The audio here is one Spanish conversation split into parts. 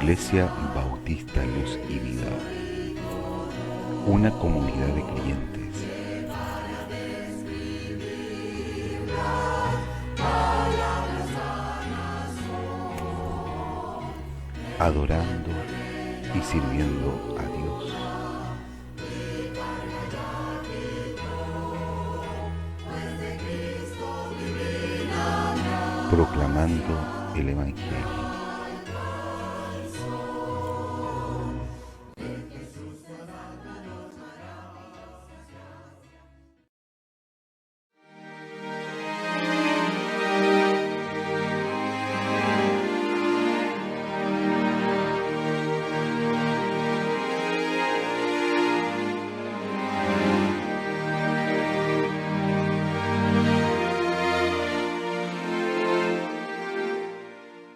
Iglesia Bautista Luz y Vida, una comunidad de creyentes adorando y sirviendo a Dios. Proclamando el Evangelio.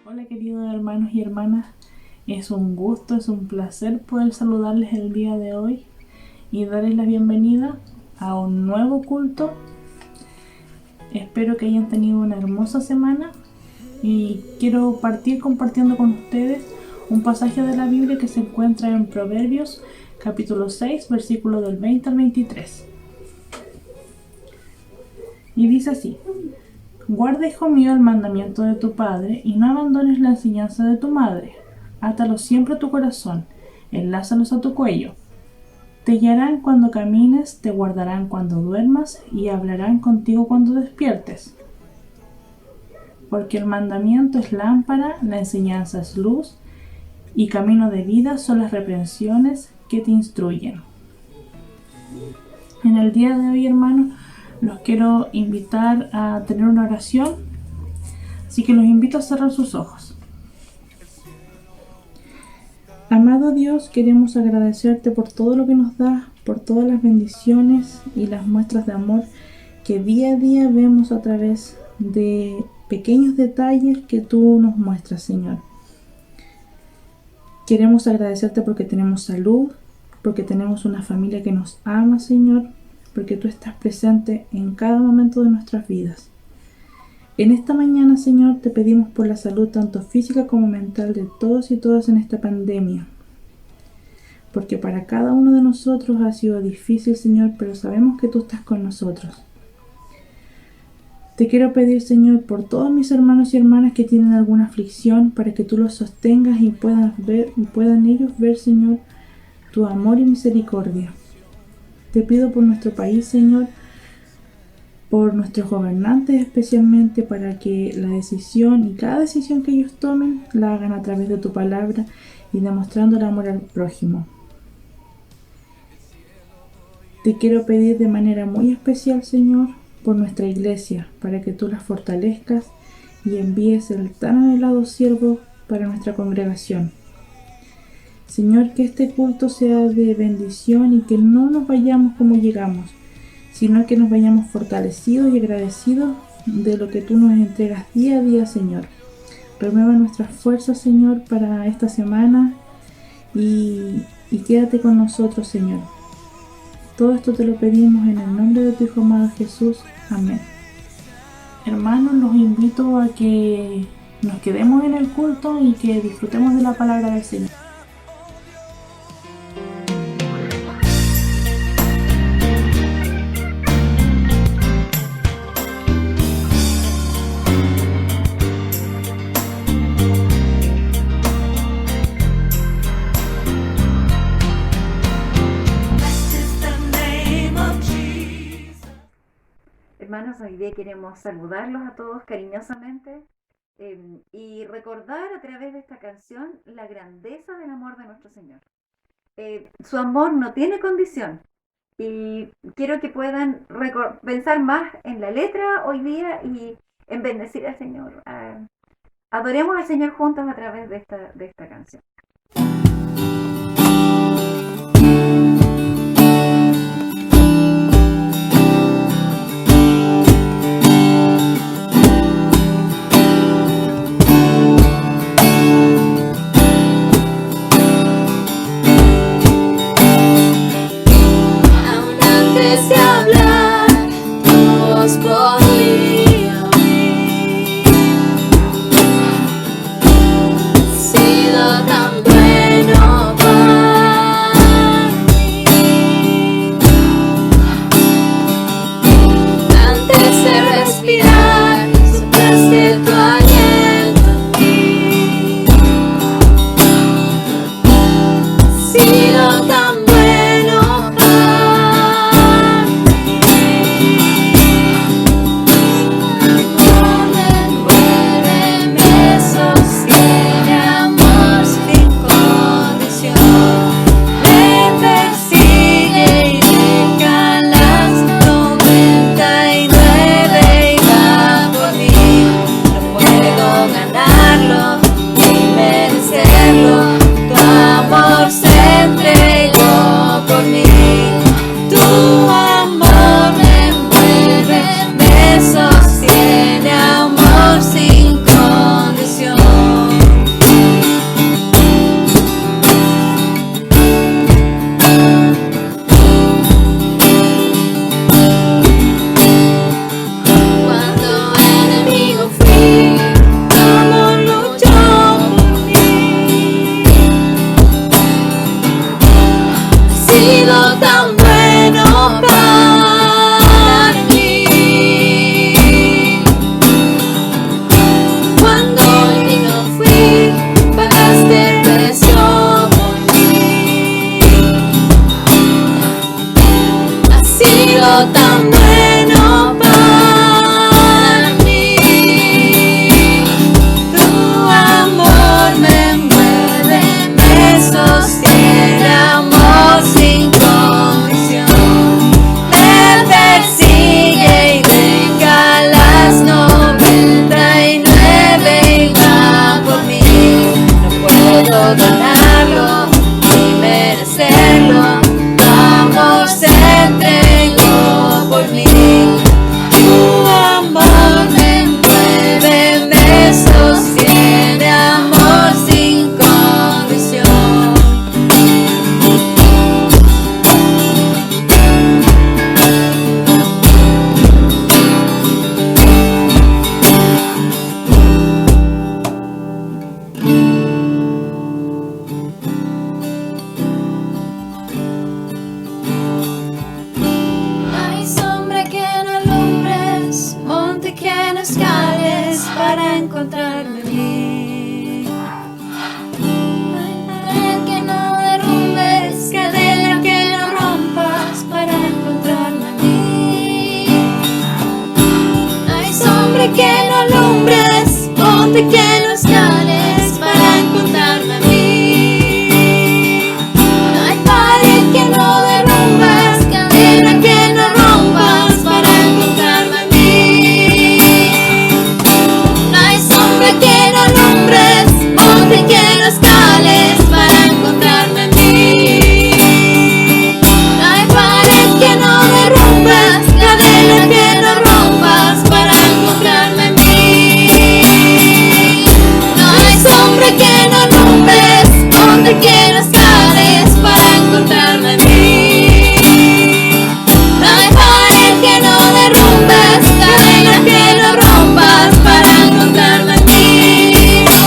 Hola queridos hermanos y hermanas, es un gusto, es un placer poder saludarles el día de hoy y darles la bienvenida a un nuevo culto. Espero que hayan tenido una hermosa semana y quiero partir compartiendo con ustedes un pasaje de la Biblia que se encuentra en Proverbios capítulo 6, versículo del 20 al 23. Y dice así: Guarda, hijo mío, el mandamiento de tu padre, y no abandones la enseñanza de tu madre. Átalos siempre a tu corazón, enlázalos a tu cuello. Te guiarán cuando camines, te guardarán cuando duermas, y hablarán contigo cuando despiertes. Porque el mandamiento es lámpara, la enseñanza es luz, y camino de vida son las reprensiones que te instruyen. En el día de hoy, hermanos, los quiero invitar a tener una oración, así que los invito a cerrar sus ojos. Amado Dios, queremos agradecerte por todo lo que nos das, por todas las bendiciones y las muestras de amor que día a día vemos a través de pequeños detalles que tú nos muestras, Señor. Queremos agradecerte porque tenemos salud, porque tenemos una familia que nos ama, Señor, porque tú estás presente en cada momento de nuestras vidas. En esta mañana, Señor, te pedimos por la salud tanto física como mental de todos y todas en esta pandemia, porque para cada uno de nosotros ha sido difícil, Señor, pero sabemos que tú estás con nosotros. Te quiero pedir, Señor, por todos mis hermanos y hermanas que tienen alguna aflicción, para que tú los sostengas y puedan ellos ver, Señor, tu amor y misericordia. Te pido por nuestro país, Señor, por nuestros gobernantes especialmente, para que la decisión y cada decisión que ellos tomen la hagan a través de tu palabra y demostrando el amor al prójimo. Te quiero pedir de manera muy especial, Señor, por nuestra iglesia, para que tú la fortalezcas y envíes el tan anhelado siervo para nuestra congregación. Señor, que este culto sea de bendición y que no nos vayamos como llegamos, sino que nos vayamos fortalecidos y agradecidos de lo que tú nos entregas día a día, Señor. Renueva nuestras fuerzas, Señor, para esta semana y quédate con nosotros, Señor. Todo esto te lo pedimos en el nombre de tu Hijo amado Jesús. Amén. Hermanos, los invito a que nos quedemos en el culto y que disfrutemos de la palabra del Señor. Hermanos, hoy día queremos saludarlos a todos cariñosamente y recordar a través de esta canción la grandeza del amor de nuestro Señor. Su amor no tiene condición y quiero que puedan pensar más en la letra hoy día y en bendecir al Señor. Adoremos al Señor juntos a través de esta canción. Sido tan para mí. Cuando el niño fui, pagaste el precio por mí. Has sido tan bueno para mí. Tu amor me envuelve, me sostiene, amor sin condición. Me persigue y venga a las 99 y va por mí. No puedo ganarlo ni merecerlo. Tu amor se entregó por mí. Tu amor me envuelve, me sostiene, amor sin condición. Hay sombra que no alumbres, monte que no escales para encontrarme a mí. Hay pared que no derrumbes, cadena que no rompas para encontrarme a mí. Hay sombra que no alumbres, monte que no escales para encontrarme a mí. Hay pared que no derrumbas, cadena que no rompas para encontrarme a mí. No hay sombra que no alumbres, monte que no escales para encontrarme a mí. No hay pared que no derrumbas, cadena que no rompas para encontrarme a mí. No hay sombra que no alumbres, monte que no escales para encontrarme a mí. No hay pared que no derrumbes, cadena que no rompas para encontrarme a mí. Tu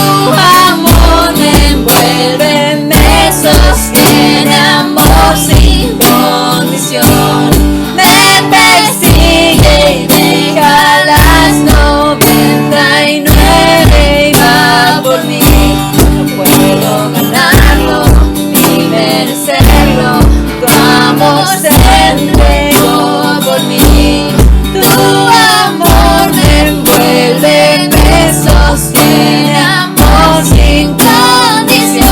amor me envuelve, me sostiene, amor sin condición. Me persigue y deja a las 99 y va por mí. No puedo ganarlo ni merecerlo. Tu amor se entregó por mí. Tu amor me envuelve, me sostiene, amor sin condición.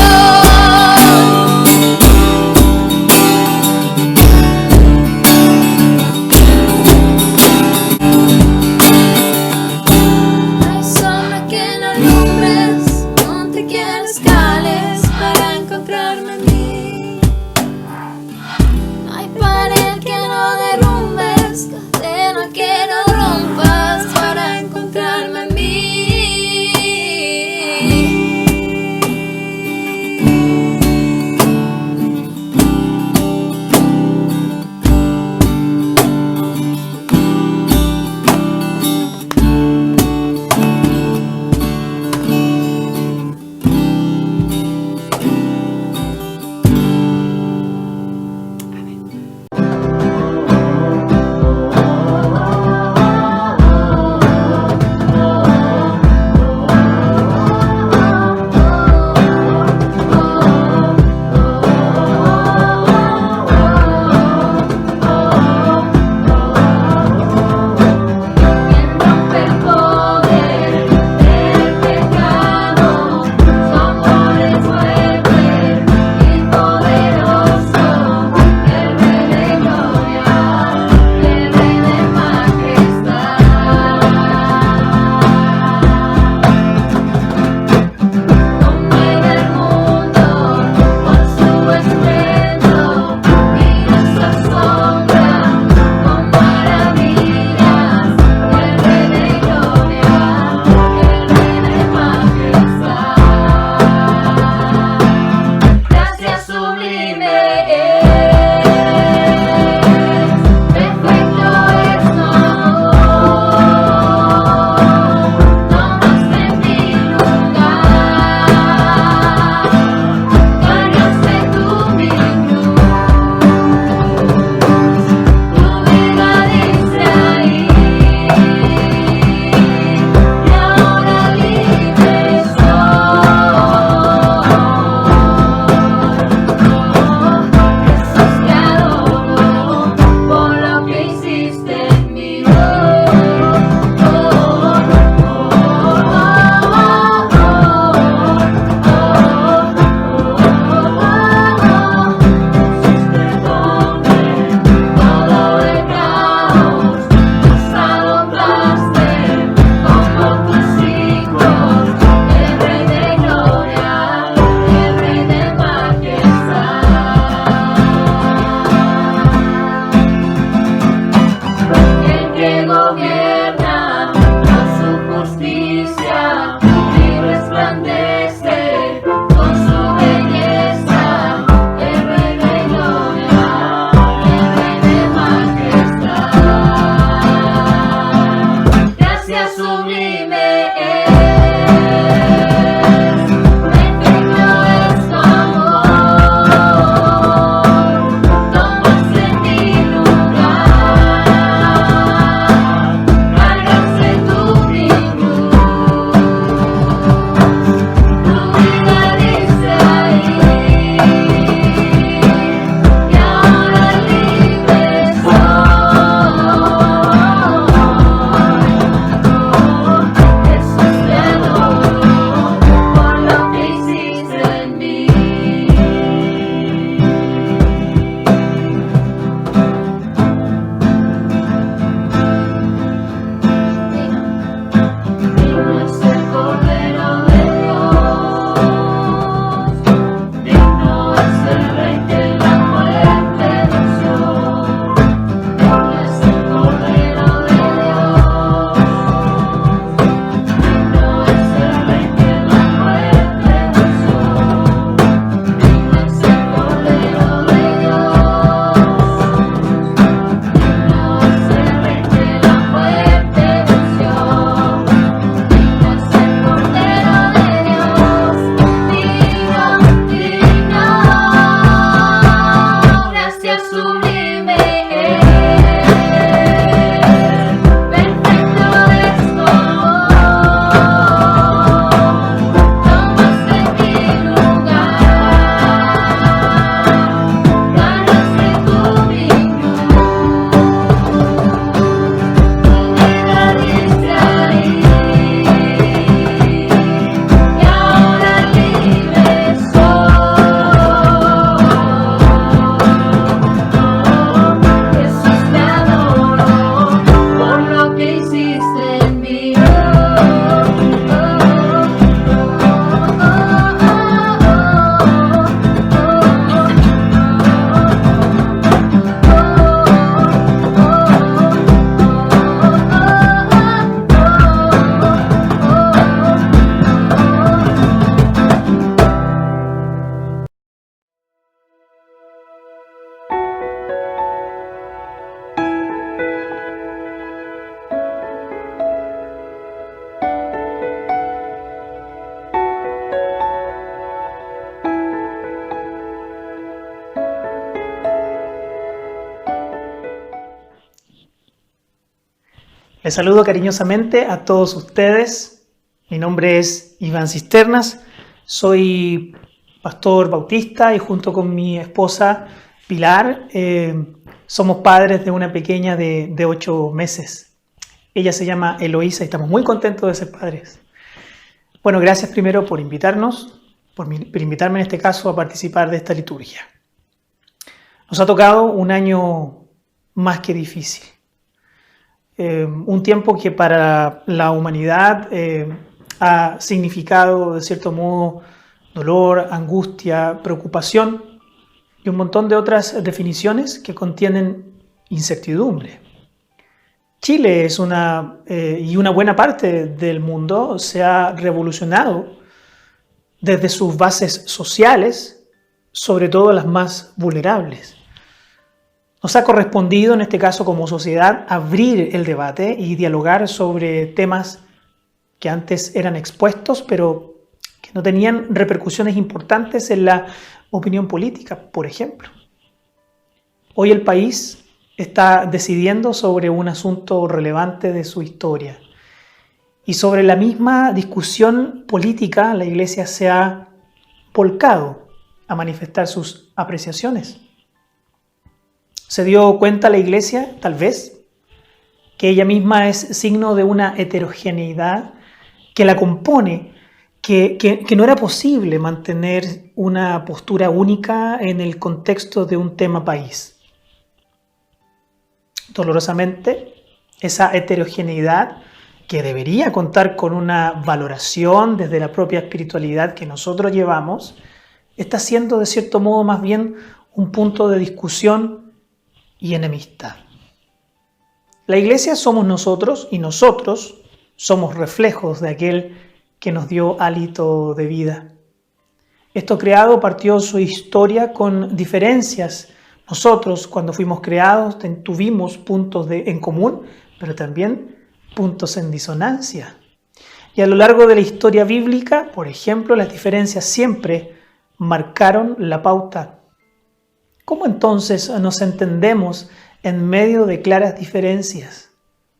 Hay sombra que no alumbres, monte que no escales para encontrarme a mí. No hay pared que no derrumbes, cadena que no rompas para encontrarme a mí. Les saludo cariñosamente a todos ustedes. Mi nombre es Iván Cisternas, soy pastor bautista y junto con mi esposa Pilar somos padres de una pequeña de 8 meses. Ella se llama Eloísa y estamos muy contentos de ser padres. Bueno, gracias primero por invitarnos, por invitarme en este caso a participar de esta liturgia. Nos ha tocado un año más que difícil. Un tiempo que para la humanidad ha significado de cierto modo dolor, angustia, preocupación y un montón de otras definiciones que contienen incertidumbre. Chile es y una buena parte del mundo se ha revolucionado desde sus bases sociales, sobre todo las más vulnerables. Nos ha correspondido, en este caso como sociedad, abrir el debate y dialogar sobre temas que antes eran expuestos, pero que no tenían repercusiones importantes en la opinión política, por ejemplo. Hoy el país está decidiendo sobre un asunto relevante de su historia. Y sobre la misma discusión política, la Iglesia se ha volcado a manifestar sus apreciaciones. ¿Se dio cuenta la Iglesia, tal vez, que ella misma es signo de una heterogeneidad que la compone, que no era posible mantener una postura única en el contexto de un tema país? Dolorosamente, esa heterogeneidad, que debería contar con una valoración desde la propia espiritualidad que nosotros llevamos, está siendo de cierto modo más bien un punto de discusión y enemistad. La Iglesia somos nosotros y nosotros somos reflejos de aquel que nos dio hálito de vida. Esto creado partió su historia con diferencias. Nosotros, cuando fuimos creados, tuvimos puntos en común, pero también puntos en disonancia. Y a lo largo de la historia bíblica, por ejemplo, las diferencias siempre marcaron la pauta. ¿Cómo entonces nos entendemos en medio de claras diferencias?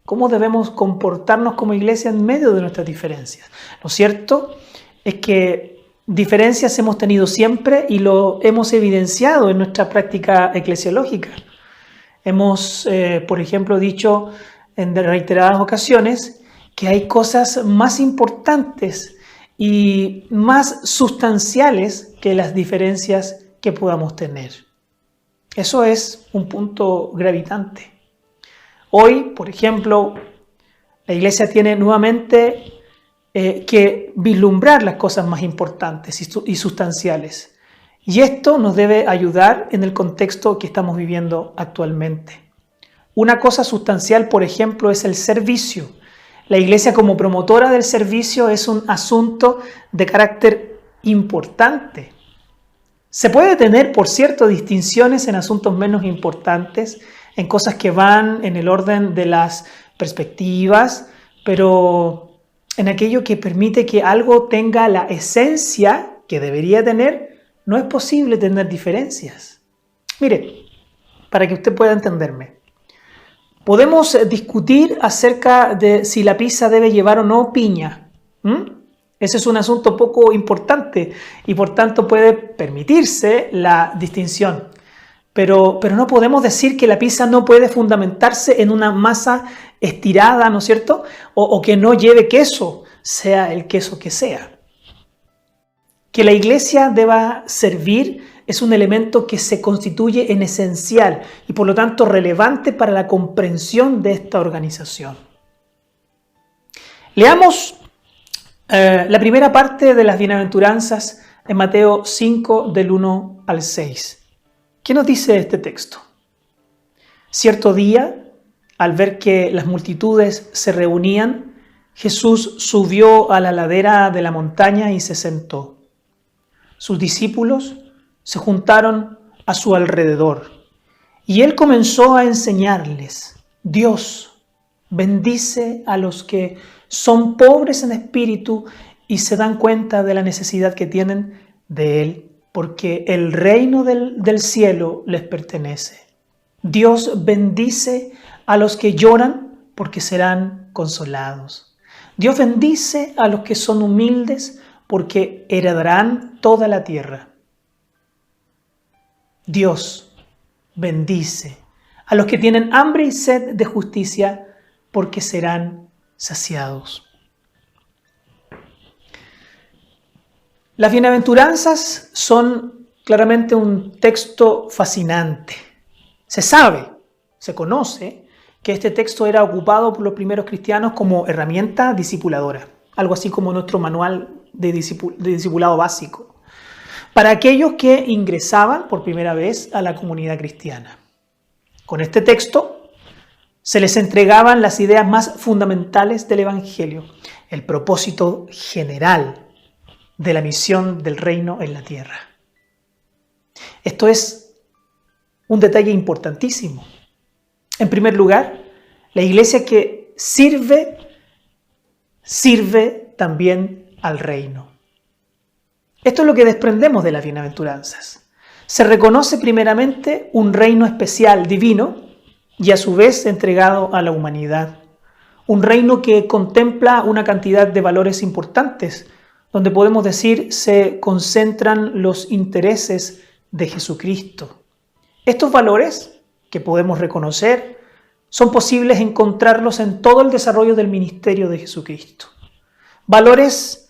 ¿Cómo debemos comportarnos como iglesia en medio de nuestras diferencias? Lo cierto es que diferencias hemos tenido siempre y lo hemos evidenciado en nuestra práctica eclesiológica. Hemos, por ejemplo, dicho en reiteradas ocasiones que hay cosas más importantes y más sustanciales que las diferencias que podamos tener. Eso es un punto gravitante. Hoy, por ejemplo, la Iglesia tiene nuevamente que vislumbrar las cosas más importantes y sustanciales. Y esto nos debe ayudar en el contexto que estamos viviendo actualmente. Una cosa sustancial, por ejemplo, es el servicio. La Iglesia como promotora del servicio es un asunto de carácter importante. Se puede tener, por cierto, distinciones en asuntos menos importantes, en cosas que van en el orden de las perspectivas, pero en aquello que permite que algo tenga la esencia que debería tener, no es posible tener diferencias. Mire, para que usted pueda entenderme, podemos discutir acerca de si la pizza debe llevar o no piña. Ese es un asunto poco importante y por tanto puede permitirse la distinción. Pero no podemos decir que la pizza no puede fundamentarse en una masa estirada, ¿no es cierto? O que no lleve queso, sea el queso que sea. Que la Iglesia deba servir es un elemento que se constituye en esencial y por lo tanto relevante para la comprensión de esta organización. Leamos la primera parte de las bienaventuranzas en Mateo 5, del 1 al 6. ¿Qué nos dice este texto? Cierto día, al ver que las multitudes se reunían, Jesús subió a la ladera de la montaña y se sentó. Sus discípulos se juntaron a su alrededor y él comenzó a enseñarles: Dios bendice a los que son pobres en espíritu y se dan cuenta de la necesidad que tienen de él, porque el reino del cielo les pertenece. Dios bendice a los que lloran porque serán consolados. Dios bendice a los que son humildes, porque heredarán toda la tierra. Dios bendice a los que tienen hambre y sed de justicia, porque serán saciados. Las bienaventuranzas son claramente un texto fascinante. Se sabe, se conoce que este texto era ocupado por los primeros cristianos como herramienta discipuladora, algo así como nuestro manual de discipulado básico, para aquellos que ingresaban por primera vez a la comunidad cristiana. Con este texto se les entregaban las ideas más fundamentales del Evangelio, el propósito general de la misión del reino en la tierra. Esto es un detalle importantísimo. En primer lugar, la iglesia que sirve también al reino. Esto es lo que desprendemos de las bienaventuranzas. Se reconoce primeramente un reino especial, divino, y a su vez entregado a la humanidad. Un reino que contempla una cantidad de valores importantes, donde podemos decir se concentran los intereses de Jesucristo. Estos valores que podemos reconocer son posibles encontrarlos en todo el desarrollo del ministerio de Jesucristo. Valores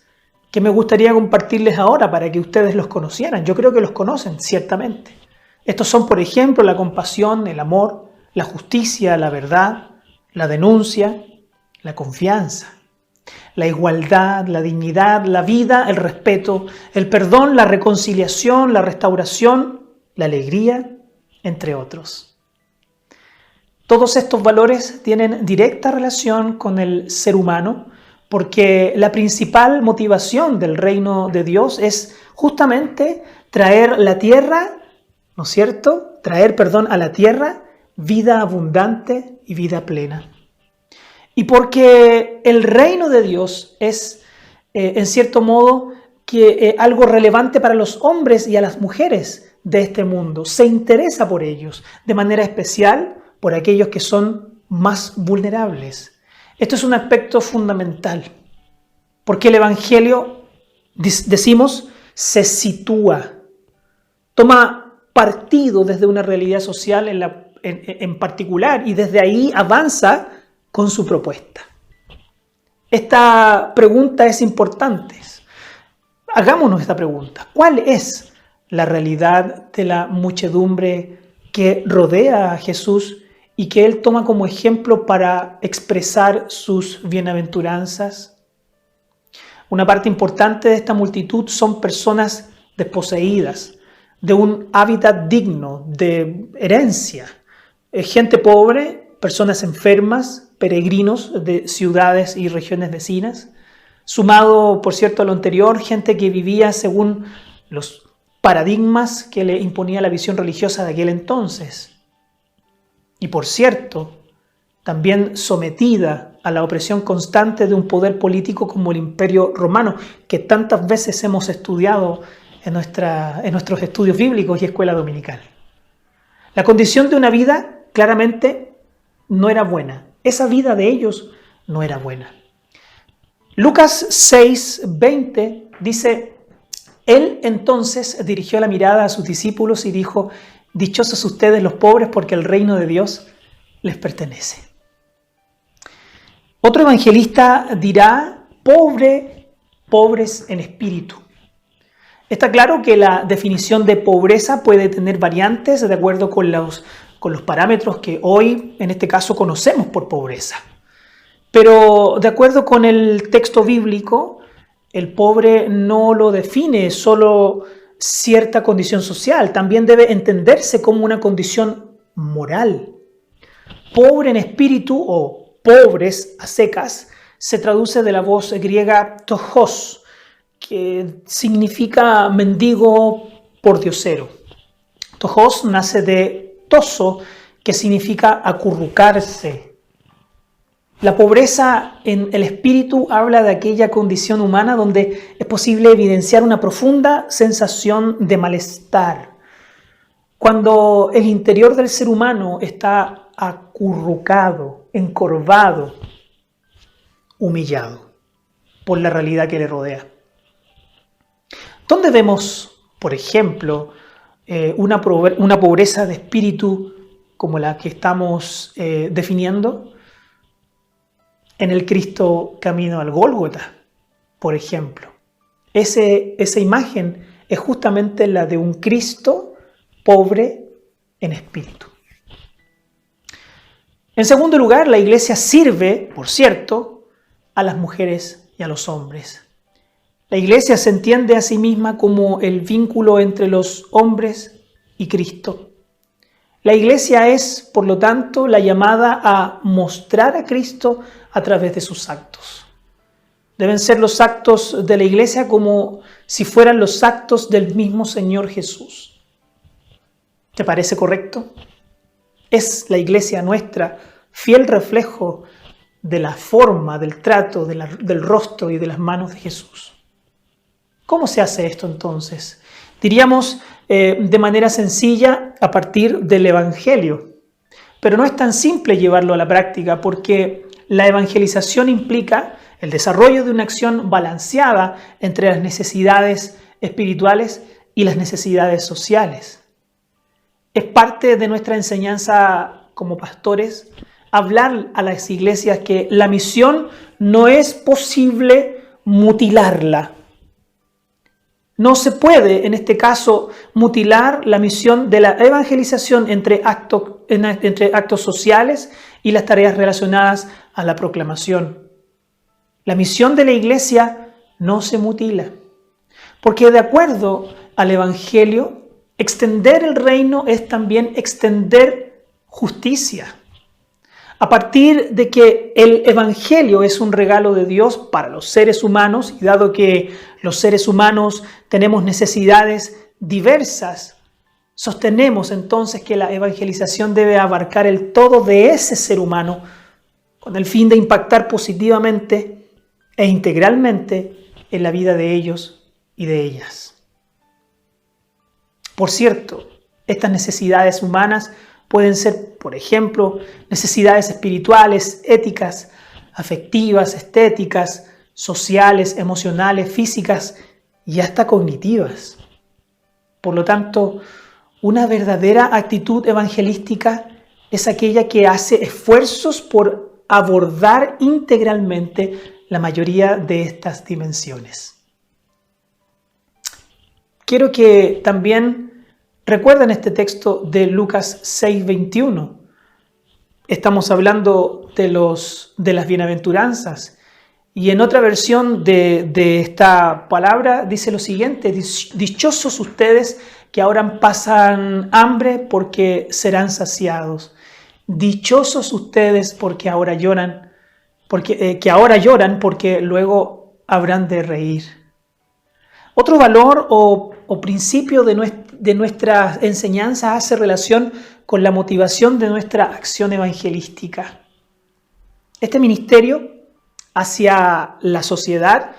que me gustaría compartirles ahora para que ustedes los conocieran. Yo creo que los conocen, ciertamente. Estos son, por ejemplo, la compasión, el amor, la justicia, la verdad, la denuncia, la confianza, la igualdad, la dignidad, la vida, el respeto, el perdón, la reconciliación, la restauración, la alegría, entre otros. Todos estos valores tienen directa relación con el ser humano, porque la principal motivación del reino de Dios es justamente traer la tierra, ¿no es cierto? A la tierra vida abundante y vida plena. Y porque el reino de Dios es, en cierto modo, algo relevante para los hombres y a las mujeres de este mundo. Se interesa por ellos, de manera especial por aquellos que son más vulnerables. Esto es un aspecto fundamental, porque el Evangelio, decimos, se sitúa, toma partido desde una realidad social en particular y desde ahí avanza con su propuesta. Esta pregunta es importante. Hagámonos esta pregunta. ¿Cuál es la realidad de la muchedumbre que rodea a Jesús y que Él toma como ejemplo para expresar sus bienaventuranzas? Una parte importante de esta multitud son personas desposeídas, de un hábitat digno, de herencia, gente pobre, personas enfermas, peregrinos de ciudades y regiones vecinas, sumado, por cierto, a lo anterior, gente que vivía según los paradigmas que le imponía la visión religiosa de aquel entonces. Y por cierto, también sometida a la opresión constante de un poder político como el Imperio Romano, que tantas veces hemos estudiado en nuestros estudios bíblicos y escuela dominical. La condición de una vida claramente no era buena. Esa vida de ellos no era buena. Lucas 6:20 dice: Él entonces dirigió la mirada a sus discípulos y dijo: dichosos ustedes los pobres, porque el reino de Dios les pertenece. Otro evangelista dirá: pobres en espíritu. Está claro que la definición de pobreza puede tener variantes de acuerdo con los parámetros que hoy, en este caso, conocemos por pobreza. Pero de acuerdo con el texto bíblico, el pobre no lo define solo cierta condición social, también debe entenderse como una condición moral. Pobre en espíritu o pobres a secas se traduce de la voz griega ptojos, que significa mendigo pordiosero. Ptojos nace de toso, que significa acurrucarse. La pobreza en el espíritu habla de aquella condición humana donde es posible evidenciar una profunda sensación de malestar. Cuando el interior del ser humano está acurrucado, encorvado, humillado por la realidad que le rodea. ¿Dónde vemos, por ejemplo, una pobreza de espíritu como la que estamos definiendo? En el Cristo camino al Gólgota, por ejemplo. Esa imagen es justamente la de un Cristo pobre en espíritu. En segundo lugar, la iglesia sirve, por cierto, a las mujeres y a los hombres. La iglesia se entiende a sí misma como el vínculo entre los hombres y Cristo. La iglesia es, por lo tanto, la llamada a mostrar a Cristo a través de sus actos. Deben ser los actos de la iglesia como si fueran los actos del mismo Señor Jesús. ¿Te parece correcto? Es la iglesia nuestra fiel reflejo de la forma, del trato, del rostro y de las manos de Jesús. ¿Cómo se hace esto entonces? Diríamos de manera sencilla a partir del Evangelio. Pero no es tan simple llevarlo a la práctica porque la evangelización implica el desarrollo de una acción balanceada entre las necesidades espirituales y las necesidades sociales. Es parte de nuestra enseñanza como pastores hablar a las iglesias que la misión no es posible mutilarla. No se puede, en este caso, mutilar la misión de la evangelización entre actos sociales y las tareas relacionadas a la proclamación. La misión de la iglesia no se mutila, porque de acuerdo al Evangelio, extender el reino es también extender justicia. A partir de que el Evangelio es un regalo de Dios para los seres humanos, y dado que los seres humanos tenemos necesidades diversas, sostenemos entonces que la evangelización debe abarcar el todo de ese ser humano con el fin de impactar positivamente e integralmente en la vida de ellos y de ellas. Por cierto, estas necesidades humanas pueden ser, por ejemplo, necesidades espirituales, éticas, afectivas, estéticas, sociales, emocionales, físicas y hasta cognitivas. Por lo tanto, una verdadera actitud evangelística es aquella que hace esfuerzos por abordar integralmente la mayoría de estas dimensiones. Quiero que también recuerden este texto de Lucas 6:21. Estamos hablando de las bienaventuranzas. Y en otra versión de esta palabra dice lo siguiente: dichosos ustedes que ahora pasan hambre porque serán saciados. Dichosos ustedes porque ahora lloran, que ahora lloran porque luego habrán de reír. Otro valor o principio de nuestra enseñanza hace relación con la motivación de nuestra acción evangelística. Este ministerio hacia la sociedad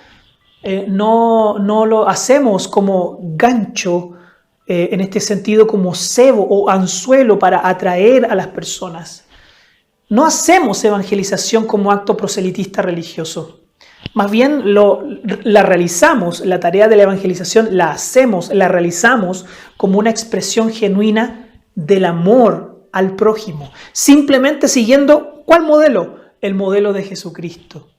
no lo hacemos como gancho, en este sentido como cebo o anzuelo para atraer a las personas. No hacemos evangelización como acto proselitista religioso. Más bien la realizamos, la tarea de la evangelización la realizamos como una expresión genuina del amor al prójimo, simplemente siguiendo ¿cuál modelo? El modelo de Jesucristo.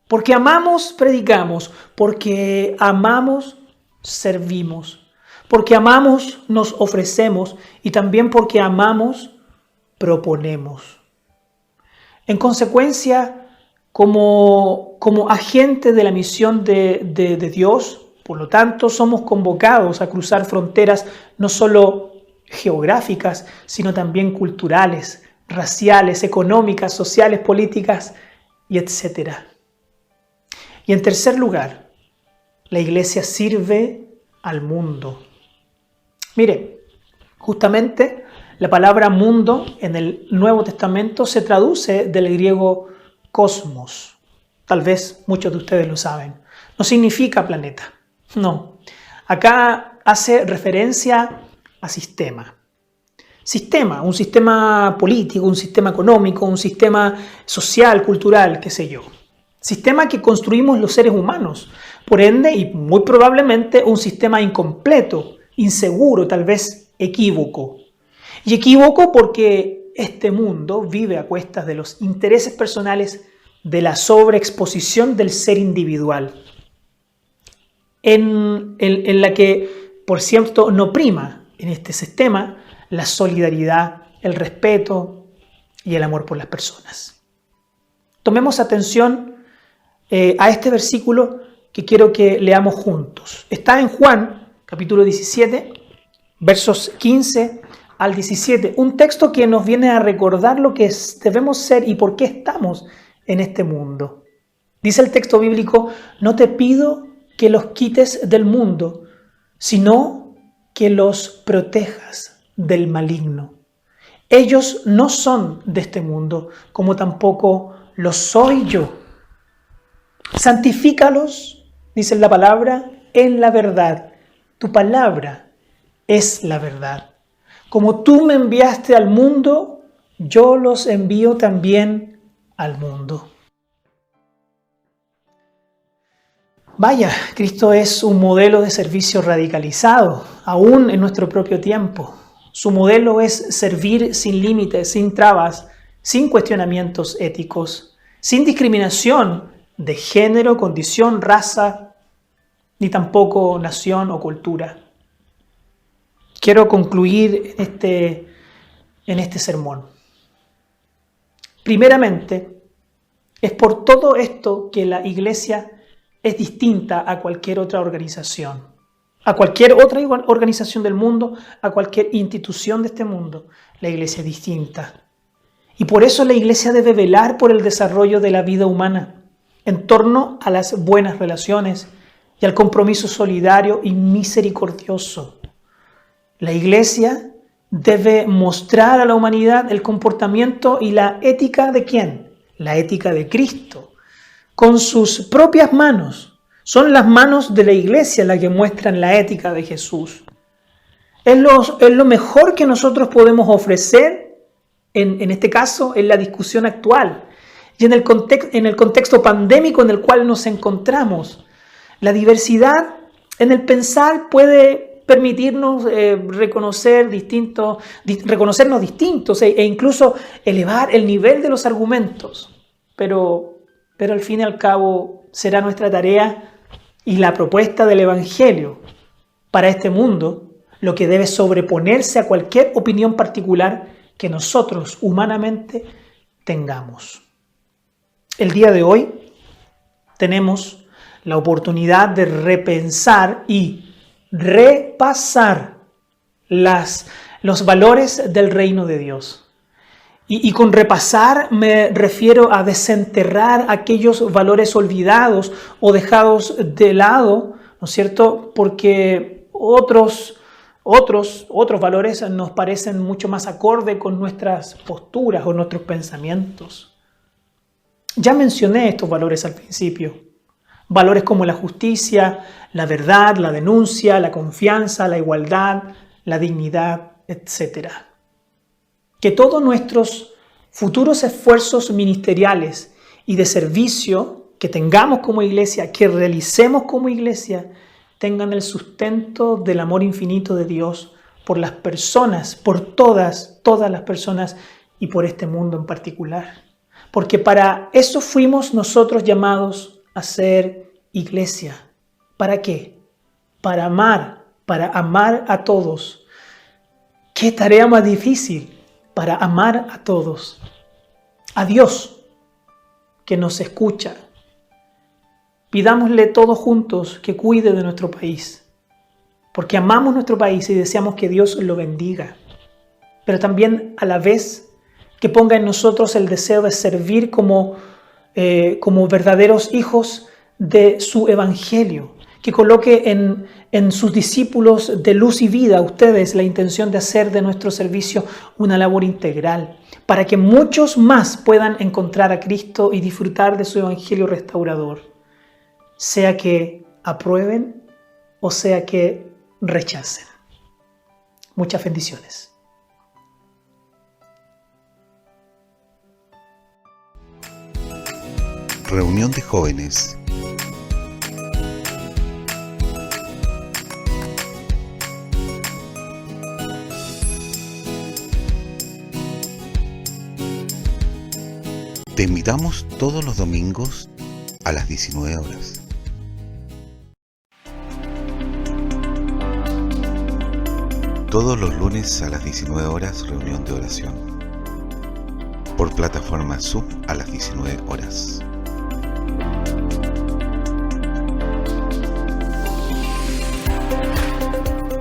Porque amamos, predicamos, porque amamos, servimos, porque amamos, nos ofrecemos y también porque amamos, proponemos. En consecuencia, como agente de la misión de Dios, por lo tanto, somos convocados a cruzar fronteras no solo geográficas, sino también culturales, raciales, económicas, sociales, políticas, y etc. Y en tercer lugar, la iglesia sirve al mundo. Mire, justamente la palabra mundo en el Nuevo Testamento se traduce del griego cosmos. Tal vez muchos de ustedes lo saben. No significa planeta, no. Acá hace referencia a sistema. sistema, un sistema político, un sistema económico, un sistema social, cultural, qué sé yo. Sistema que construimos los seres humanos. Por ende, y muy probablemente, un sistema incompleto, inseguro, tal vez equívoco. Y equívoco porque este mundo vive a cuestas de los intereses personales, de la sobreexposición del ser individual, en la que, por cierto, no prima en este sistema la solidaridad, el respeto y el amor por las personas. Tomemos atención a este versículo que quiero que leamos juntos. Está en Juan, capítulo 17, versos 15 al 17, un texto que nos viene a recordar lo que debemos ser y por qué estamos en este mundo. Dice el texto bíblico: no te pido que los quites del mundo, sino que los protejas del maligno. Ellos no son de este mundo, como tampoco lo soy yo. Santifícalos, dice la palabra, en la verdad. Tu palabra es la verdad. Como tú me enviaste al mundo, yo los envío también al mundo. Vaya, Cristo es un modelo de servicio radicalizado, aún en nuestro propio tiempo. Su modelo es servir sin límites, sin trabas, sin cuestionamientos éticos, sin discriminación de género, condición, raza, ni tampoco nación o cultura. Quiero concluir en este sermón. Primeramente, es por todo esto que la Iglesia es distinta a cualquier otra organización, a cualquier otra organización del mundo, a cualquier institución de este mundo. La Iglesia es distinta. Y por eso la Iglesia debe velar por el desarrollo de la vida humana en torno a las buenas relaciones y al compromiso solidario y misericordioso. La Iglesia debe mostrar a la humanidad el comportamiento y la ética ¿de quién? La ética de Cristo, con sus propias manos. Son las manos de la Iglesia las que muestran la ética de Jesús. Es lo mejor que nosotros podemos ofrecer, en este caso, en la discusión actual y en el contexto pandémico en el cual nos encontramos. La diversidad en el pensar puede permitirnos reconocernos distintos e incluso elevar el nivel de los argumentos. Pero al fin y al cabo será nuestra tarea y la propuesta del Evangelio para este mundo lo que debe sobreponerse a cualquier opinión particular que nosotros humanamente tengamos. El día de hoy tenemos la oportunidad de repensar y repasar los valores del reino de Dios. Y con repasar me refiero a desenterrar aquellos valores olvidados o dejados de lado, ¿no es cierto? Porque otros valores nos parecen mucho más acorde con nuestras posturas o nuestros pensamientos. Ya mencioné estos valores al principio. Valores como la justicia, la verdad, la denuncia, la confianza, la igualdad, la dignidad, etc. Que todos nuestros futuros esfuerzos ministeriales y de servicio que tengamos como iglesia, que realicemos como iglesia, tengan el sustento del amor infinito de Dios por las personas, por todas las personas y por este mundo en particular. Porque para eso fuimos nosotros llamados a ser iglesia. ¿Para qué? Para amar a todos. ¿Qué tarea más difícil? Para amar a todos. A Dios, que nos escucha. Pidámosle todos juntos que cuide de nuestro país, porque amamos nuestro país y deseamos que Dios lo bendiga, pero también a la vez que ponga en nosotros el deseo de servir como verdaderos hijos de su evangelio, que coloque en sus discípulos de luz y vida, ustedes, la intención de hacer de nuestro servicio una labor integral, para que muchos más puedan encontrar a Cristo y disfrutar de su evangelio restaurador, sea que aprueben o sea que rechacen. Muchas bendiciones. Reunión de jóvenes. Te invitamos todos los domingos a las 19 horas. Todos los lunes a las 19 horas, reunión de oración. Por plataforma Zoom a las 19 horas.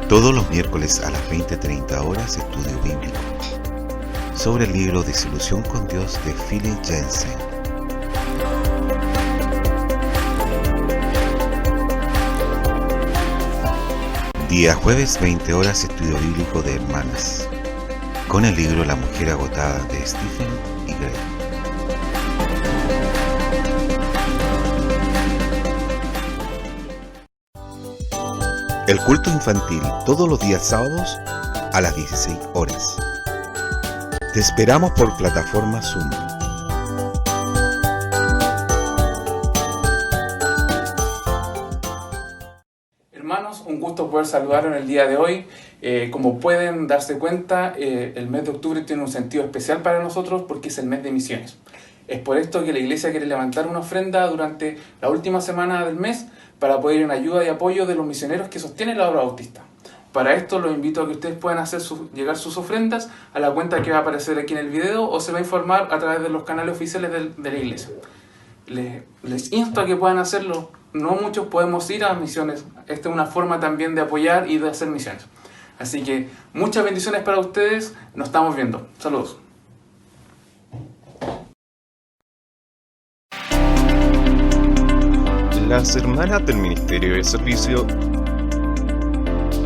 Todos los miércoles a las 20:30 horas, estudio bíblico sobre el libro Desilusión con Dios de Philip Jensen. Día jueves 20 horas, estudio bíblico de hermanas con el libro La mujer agotada de Stephen y Greg. El culto infantil todos los días sábados a las 16 horas. Te esperamos por plataforma Zoom. Hermanos, un gusto poder saludaros en el día de hoy. Como pueden darse cuenta, el mes de octubre tiene un sentido especial para nosotros porque es el mes de misiones. Es por esto que la iglesia quiere levantar una ofrenda durante la última semana del mes para poder ir en ayuda y apoyo de los misioneros que sostienen la obra bautista. Para esto los invito a que ustedes puedan hacer llegar sus ofrendas a la cuenta que va a aparecer aquí en el video o se va a informar a través de los canales oficiales de la iglesia. Les insto a que puedan hacerlo. No muchos podemos ir a misiones. Esta es una forma también de apoyar y de hacer misiones. Así que muchas bendiciones para ustedes. Nos estamos viendo. Saludos. Las hermanas del Ministerio de Servicio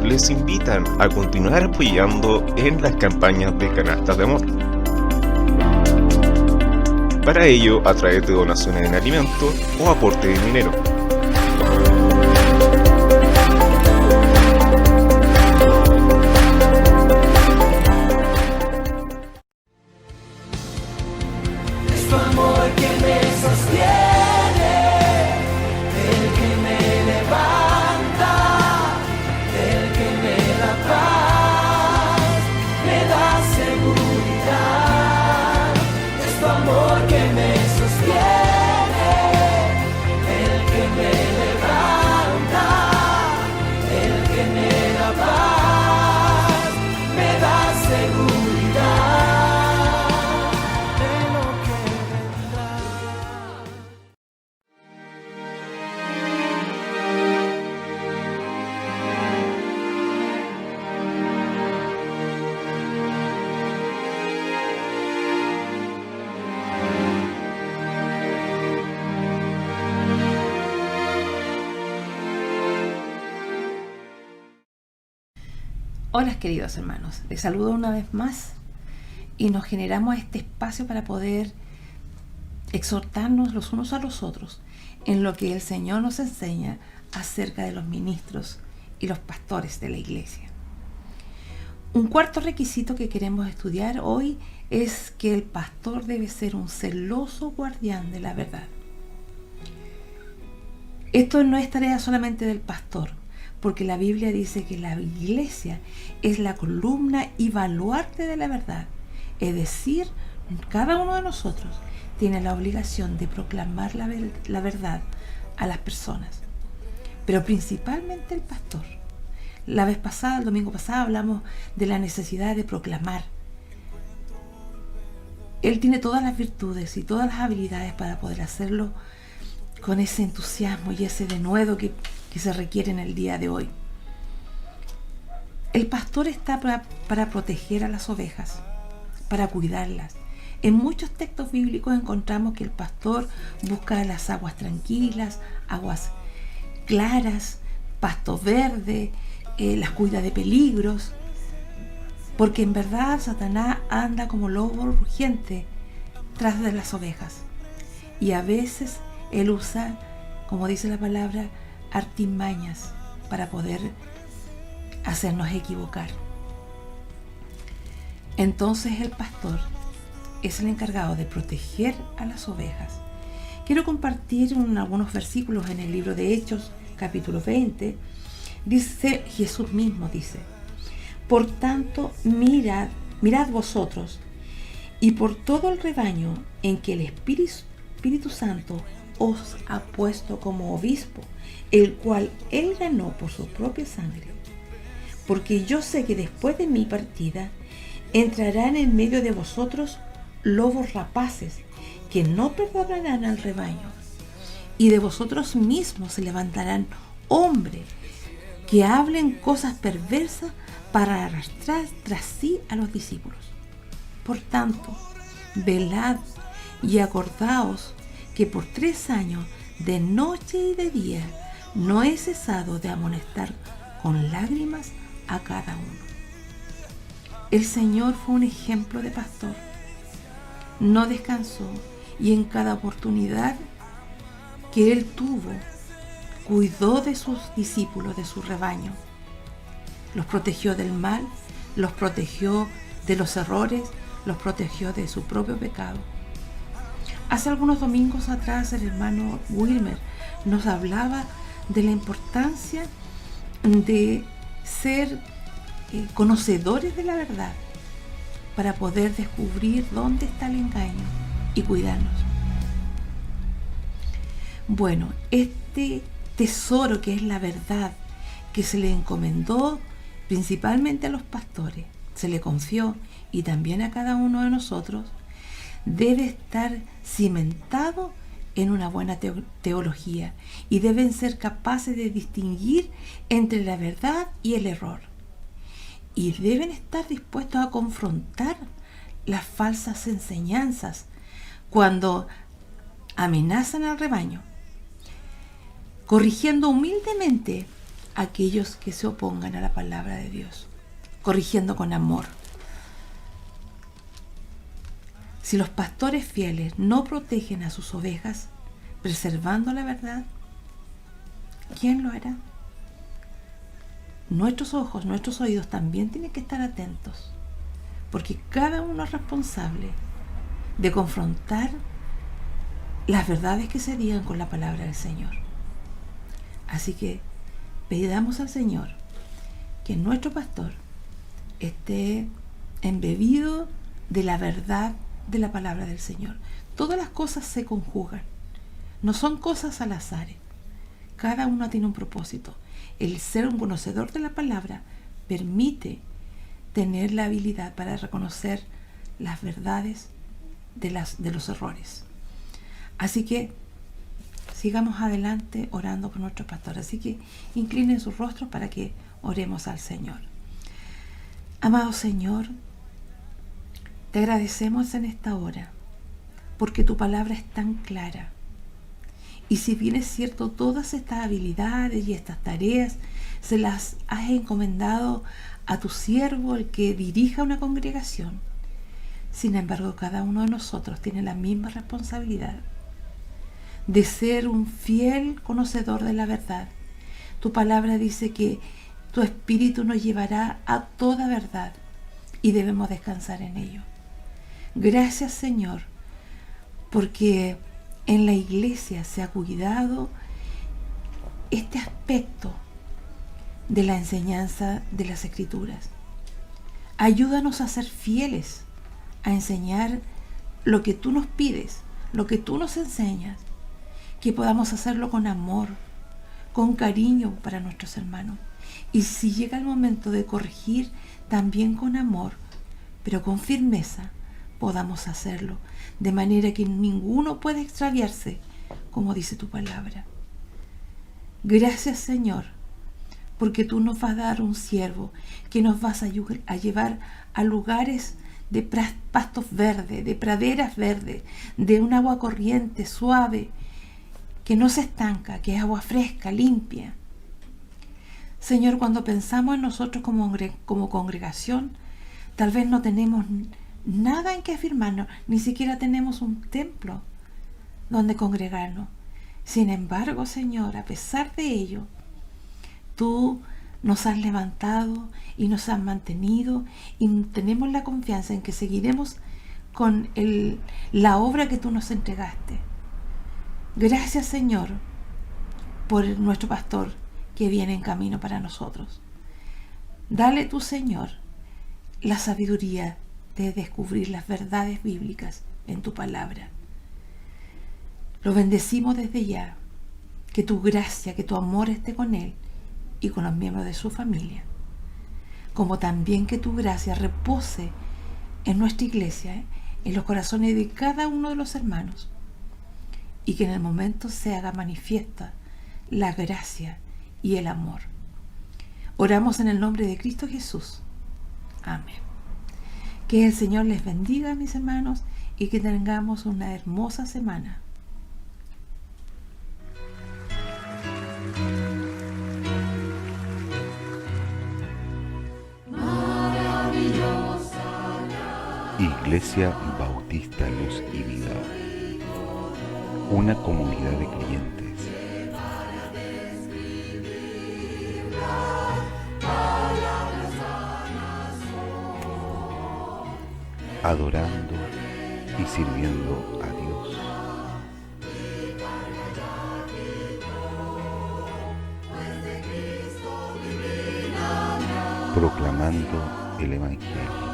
les invitan a continuar apoyando en las campañas de Canastas de Amor. Para ello, a través de donaciones en alimentos o aporte de dinero. Es tu amor que me sostiene, el que me levanta, el que me da paz, me da seguridad. Es tu amor que me sostiene, el que me levanta, el que me da paz, me da seguridad de lo que vendrá. Hola queridos hermanos, les saludo una vez más y nos generamos este espacio para poder exhortarnos los unos a los otros en lo que el Señor nos enseña acerca de los ministros y los pastores de la iglesia. Un cuarto requisito que queremos estudiar hoy es que el pastor debe ser un celoso guardián de la verdad. Esto no es tarea solamente del pastor, porque la Biblia dice que la iglesia es la columna y baluarte de la verdad. Es decir, cada uno de nosotros tiene la obligación de proclamar la verdad a las personas, pero principalmente el pastor. La vez pasada, el domingo pasado, hablamos de la necesidad de proclamar. Él tiene todas las virtudes y todas las habilidades para poder hacerlo con ese entusiasmo y ese denuedo que se requiere en el día de hoy. El pastor está para proteger a las ovejas, para cuidarlas. En muchos textos bíblicos encontramos que el pastor busca las aguas tranquilas, aguas claras, pasto verde, las cuida de peligros, porque en verdad Satanás anda como lobo rugiente tras de las ovejas. Y a veces él usa, como dice la palabra, artimañas para poder hacernos equivocar. Entonces el pastor es el encargado de proteger a las ovejas Quiero compartir algunos versículos en el libro de Hechos, capítulo 20. Dice, Jesús mismo dice: por tanto, mirad vosotros, y por todo el rebaño en que el Espíritu Santo os ha puesto como obispo, el cual él ganó por su propia sangre. Porque yo sé que después de mi partida entrarán en medio de vosotros lobos rapaces, que no perdonarán al rebaño, y de vosotros mismos se levantarán hombres que hablen cosas perversas para arrastrar tras sí a los discípulos. Por tanto, velad y acordaos que por 3 años, de noche y de día, no he cesado de amonestar con lágrimas a cada uno. El Señor fue un ejemplo de pastor. No descansó, y en cada oportunidad que Él tuvo, cuidó de sus discípulos, de su rebaño. Los protegió del mal, los protegió de los errores, los protegió de su propio pecado. Hace algunos domingos atrás el hermano Wilmer nos hablaba de la importancia de ser conocedores de la verdad para poder descubrir dónde está el engaño y cuidarnos. Bueno, este tesoro que es la verdad, que se le encomendó principalmente a los pastores, se le confió, y también a cada uno de nosotros, debe estar cimentado en una buena teología, y deben ser capaces de distinguir entre la verdad y el error, y deben estar dispuestos a confrontar las falsas enseñanzas cuando amenazan al rebaño, corrigiendo humildemente a aquellos que se opongan a la palabra de Dios, corrigiendo con amor. Si los pastores fieles no protegen a sus ovejas, preservando la verdad, ¿quién lo hará? Nuestros ojos, nuestros oídos también tienen que estar atentos, porque cada uno es responsable de confrontar las verdades que se digan con la palabra del Señor. Así que pidamos al Señor que nuestro pastor esté embebido de la verdad de la palabra del Señor. Todas las cosas se conjugan, no son cosas al azar. Cada una tiene un propósito. El ser un conocedor de la palabra permite tener la habilidad para reconocer las verdades de los errores. Así que sigamos adelante orando por nuestros pastores. Así que inclinen sus rostros para que oremos al Señor. Amado Señor, te agradecemos en esta hora porque tu palabra es tan clara. Y si bien es cierto, todas estas habilidades y estas tareas se las has encomendado a tu siervo, el que dirija una congregación. Sin embargo, cada uno de nosotros tiene la misma responsabilidad de ser un fiel conocedor de la verdad. Tu palabra dice que tu Espíritu nos llevará a toda verdad y debemos descansar en ello. Gracias, Señor, porque en la iglesia se ha cuidado este aspecto de la enseñanza de las Escrituras. Ayúdanos a ser fieles, a enseñar lo que tú nos pides, lo que tú nos enseñas, que podamos hacerlo con amor, con cariño para nuestros hermanos. Y si llega el momento de corregir, también con amor, pero con firmeza, podamos hacerlo, de manera que ninguno pueda extraviarse, como dice tu palabra. Gracias, Señor, porque tú nos vas a dar un siervo que nos vas a llevar a lugares de pastos verdes, de praderas verdes, de un agua corriente, suave, que no se estanca, que es agua fresca, limpia. Señor, cuando pensamos en nosotros como congregación, tal vez no tenemos nada en que afirmarnos, ni siquiera tenemos un templo donde congregarnos. Sin embargo, Señor, a pesar de ello, tú nos has levantado y nos has mantenido, y tenemos la confianza en que seguiremos con la obra que tú nos entregaste. Gracias, Señor, por nuestro pastor que viene en camino para nosotros. Dale tú, Señor, la sabiduría de descubrir las verdades bíblicas en tu palabra. Lo bendecimos desde ya. Que tu gracia, que tu amor esté con él y con los miembros de su familia. Como también que tu gracia repose en nuestra iglesia, en los corazones de cada uno de los hermanos. Y que en el momento se haga manifiesta la gracia y el amor. Oramos en el nombre de Cristo Jesús. Amén. Que el Señor les bendiga, mis hermanos, y que tengamos una hermosa semana. Iglesia Bautista Luz y Vida, una comunidad de creyentes adorando y sirviendo a Dios. Proclamando el Evangelio.